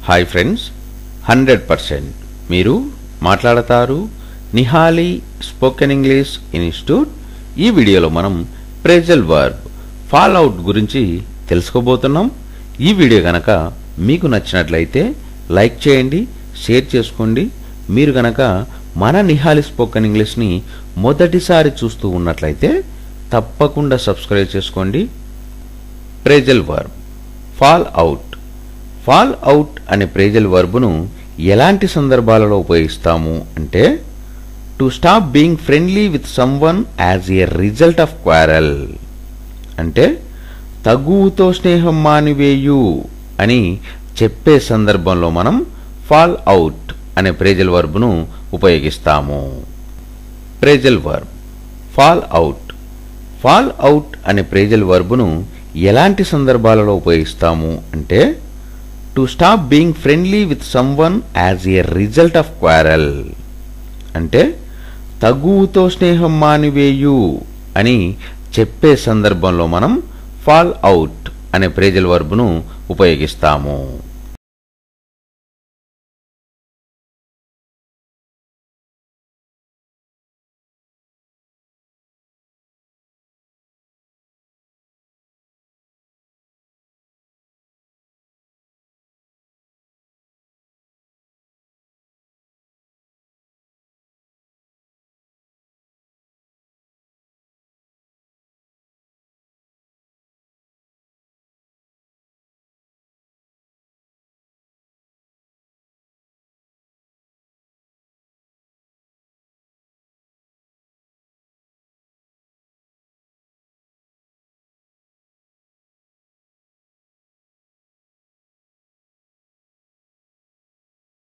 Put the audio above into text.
Hi friends, 100% మీరు మాట్లాడతారు Nihali spoken English institute. ఈ వీడియోలో మనం ప్రేజల్ వర్బ్ ఫాల్ అవుట్ గురించి తెలుసుకోబోతున్నాం. ఈ వీడియో గనక మీకు నచ్చినట్లయితే లైక్ చేయండి, షేర్ చేసుకోండి. మీరు గనక మన నిహాలి స్పోకెన్ ఇంగ్లీష్ని మొదటిసారి చూస్తూ ఉన్నట్లయితే తప్పకుండా సబ్స్క్రైబ్ చేసుకోండి. Phrasal verb fall out. Fall out అనే ప్రేజల్ వర్బును ఎలాంటి సందర్భాలలో ఉపయోగిస్తాము అంటే, to stop being friendly with someone as a result of quarrel, అంటే తగువుతో స్నేహం మానివేయు అని చెప్పే సందర్భంలో మనం ఫాల్ అవుట్ అనే ప్రేజల్ వర్బును ఉపయోగిస్తాము. Phrasal verb fall out. Fall out అనే ప్రేజల్ వర్బును ఎలాంటి సందర్భాలలో ఉపయోగిస్తాము అంటే, to stop being friendly with someone as a result of quarrel, అంటే తగువుతో స్నేహం మానివేయు అని చెప్పే సందర్భంలో మనం ఫాల్ అవుట్ అనే ప్రేజల్ వర్బును ఉపయోగిస్తాము.